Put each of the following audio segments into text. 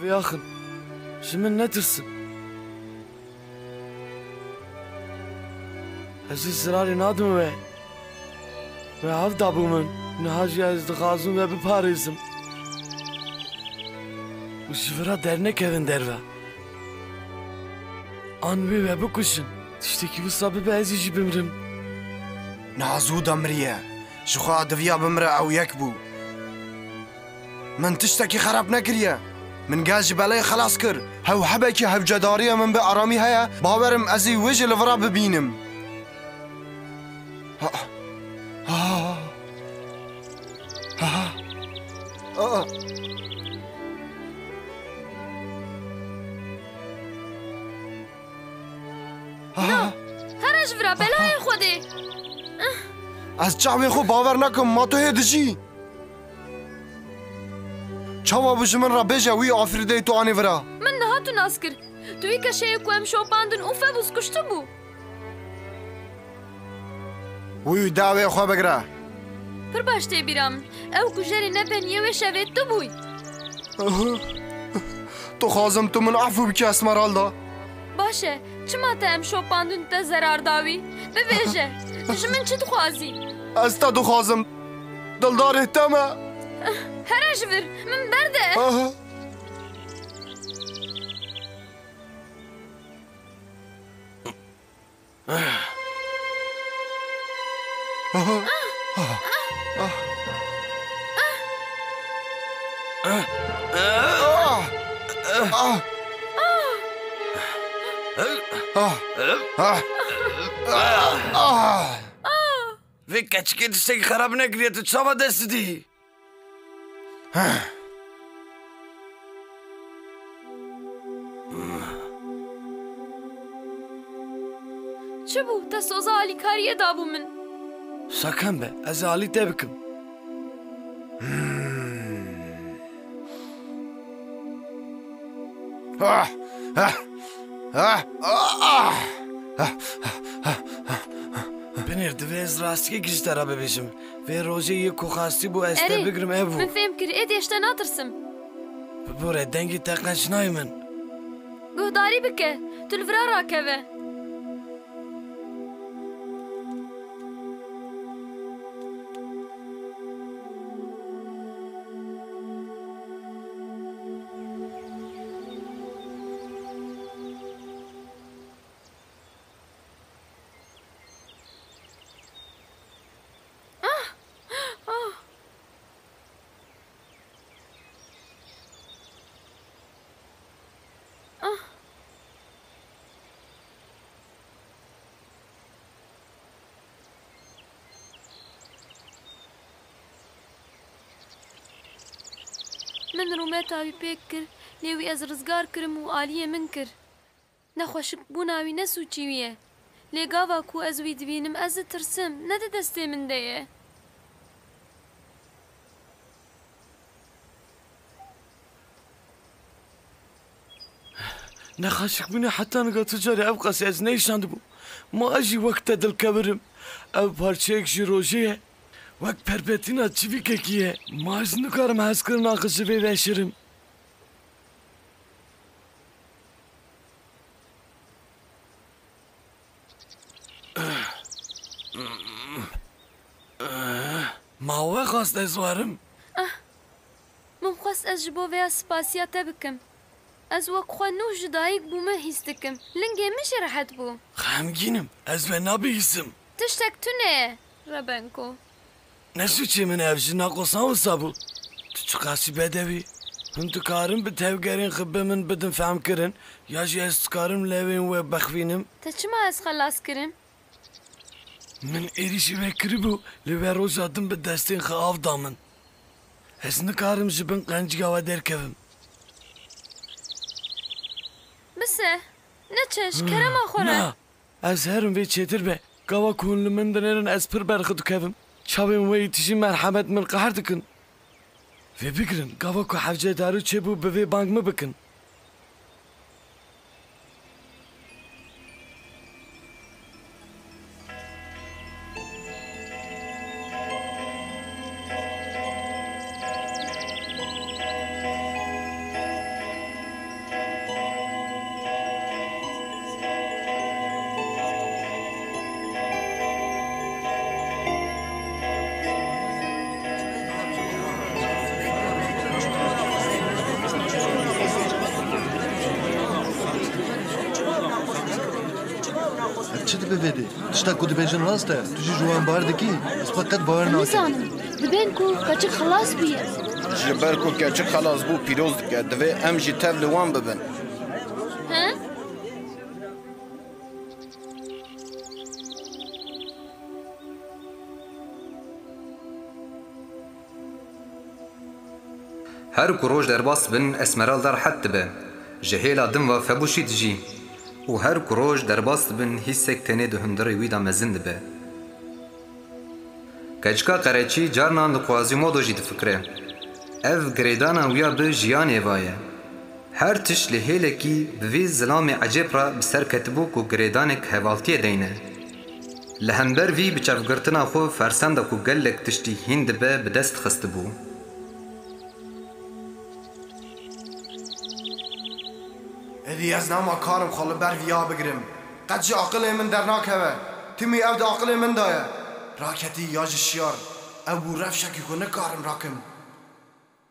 Yakın. Şimdi ne tırsın? Aziz zirari nadım ve havda bumun. Nihacı azdıkazım ve bir parizm. Bu şifra dernek evin derve. Anvi ve bu kuşun. Tişteki bu sabı bezici bimrim. نازو دمريه شخوا دفيا بمرا او يكبو من تشتكي خراب نكريه من قاج بلاي خلاص كر هو حبكي هو جداريه من بأرامي هيا باورم ازي وجه الفرا ببينم ها ها ها ها ها هرج فرا بلاي خودي از چاوی خو باور نکم ما تو هدجی چاوا بج من را بجا وی آفریده تو آنی ورا من نهاتو ناسكر توی کشه کوام شوپاندن اوفا بوز کشتو بو وی داوی خو بگره پر باشته بیرام او کجری نبنیه و شوید تو بوی تو خازم تو من عفو بکی اسمرال دا باشه چما تا ام شوپاندن تا zarar داوی ببیجه من چی دخوازی از تا دو خازم دلدار اهتمه هرج فر من برده Ve kaçık tişteki خراب نکریه تو چاوا دستی دی چه بو تا سوزا علی کاریه دابو من Sakın be, ez Ali tebikim. Binir divez rastge giştara bebişim. Ve rojeyi kokasti bu este bigrim evu. من فهم کر ایدی اشتا ناترسم Bure dengi tekneş naymen. گهداری بکه تو الفرا راکوه من رومات آوی پیک کر لیوی از رزگار کرم و آلیه من کر نخوشک بون آوی نسو چیویه لیگاوا کو از وی دبینم از ترسم نده دسته من دیه نخاشق بینه حتی نگاه تجاری او قسی از نیشاند بو. ما اجی وقت دل کبرم. او پارچه اکشی روژه وقت پرپتینا چیوی ککیه. ما از نکارم هست کرن آقسی بی بشرم. ما هو خواست از وارم. من خواست از جبو ویا سپاسیا تبکم از وک خوا نو جدایک بو من هیستکم لنگه میشه راحت بو خمگینم از به نبیسم. تشتک تو نه ربنکو نسو چی من افجی ناقصان و سابو. تو چو قاسی بدوی. هم تو کارم به تفگرین خبه من بدن فهم کرن یا جی از کارم لوین و بخوینم. تا چما از خلاص کرم؟ من ایریشی بکری بو لوی روز آدم به دستین خواف دامن. از نکارم جبن قنجگا و درکوم. بسه نچش کرم آخوره نه از هرم وی چیتر به قوا کون لمن دنرن از پر برخدو کوم چاویم وی تیجی مرحمت من قهر دکن وی بگرن قوا کو حفجه دارو چه بو به وی بانگ مبکن چی ببیدی؟ تشتا کود بیشن راسته توی جوان باردکی اسپاقت باور ناکه نزانم دبین کو کچک خلاص بیه جبر کو کچک خلاص بو پیروز دکه دوی ام جی تب لوان ببن ها؟ هر کروج درباس بن اسمرال در حد به جهیلا دم و فبوشی دجی و هر کروج درباس بن هیسک تنه دهندر ویدا مزند به کچکا قرچی جارنان لقوازی مودو جید فکره اف گریدانا ویا به جیانه وایه هر تش لهیله کی بوی زلام عجب را بسر کتبو کو گریدانک هوالتی دینه لهمبر وی بچفگرتنا خو فرسند کو گلک تشتی هند به بدست خستبو ادی از نام کارم خاله بر ویا بگیرم قد جا عقل من در ناکوه تیمی او دا عقل من دایه راکتی یاج شیار او رف شکی کنه کارم راکم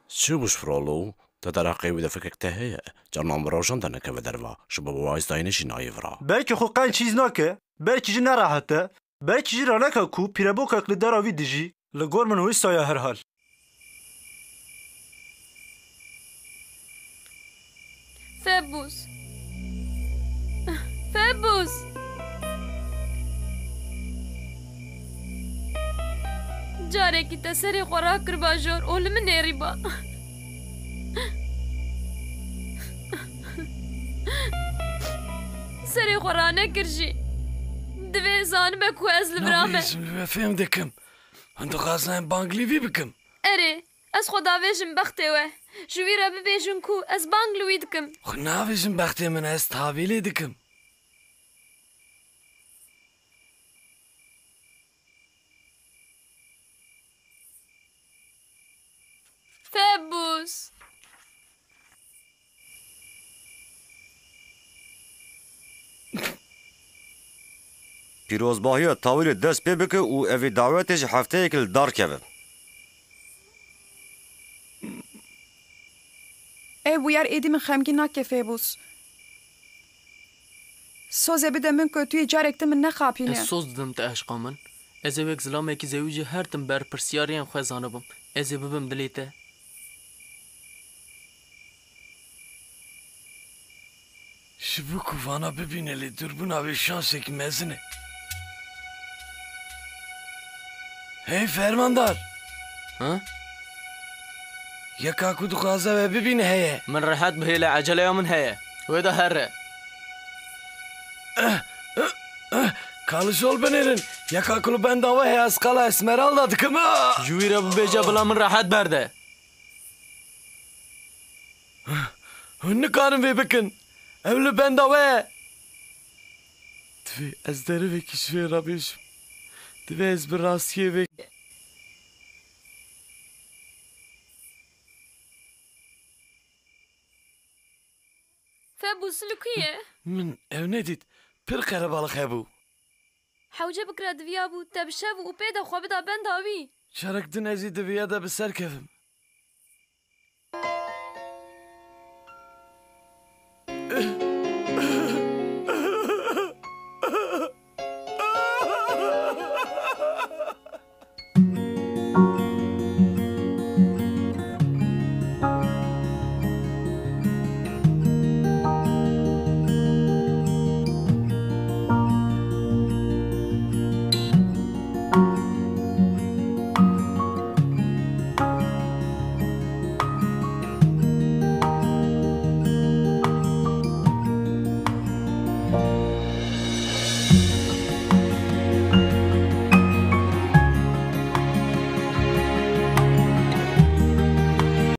چی بوش فرالو؟ تدرا قیوی دفکک تهیه جانم براجان دنکه و دروا شبا بوایز داینشی نایورا belki xo qan çiz nake belki ji nerahate belki ji ranaka ku pireboka li dara dijî li gor min wî saya her hal فبوس فبوس جارێکی te serê xwe rakir bajor û li min êrî ba serê xwe ranekir jî divê zanibe ku ez li bira me فهم دکم هندو غازنایم بانگلیوی بکم erê ez xwe davêjim bextê we ji wî re bibêjin ku ez bang li wî dikim خو ناویجم بختي من ez tavîlê dikim Febus پیروزباهی تاویل دست پی بکه و اوی دعوتش هفته اکل دار کبه ویار ایدی من خمگی نکه فیبوس سوزه بده من که توی جارکت من نخاپینه Ez soz didim te eşqa min. Ez ê wek zilamekî zewî jî her tim ber pirsyariyên xwe zanibim. Ez ê bibim dilê te. شبو کوانا ببینه لی دربونا وی شانسێکی mezine Hey fermandar Ha? yeka ku dixwaze ve bibîne heye Min rehet bihê lê eceleya min heye. Wê de here. Kalışol benerin yeka kulu ben dava heye az kala esmeralda dikim Ji wî re bibêje bila min rehet berde. Hûn nikarin vê bikin ew li benda we Divê ez derivekî ji wê rabêjim Divê ez bi rastiyê vê Febus li ku ye Min ew nedît pir qerebalık hebû Hewce bikira diviya bû te bi şev û pê de xwe bida benda wî Çarek din ez ê diviya de bi ser kevim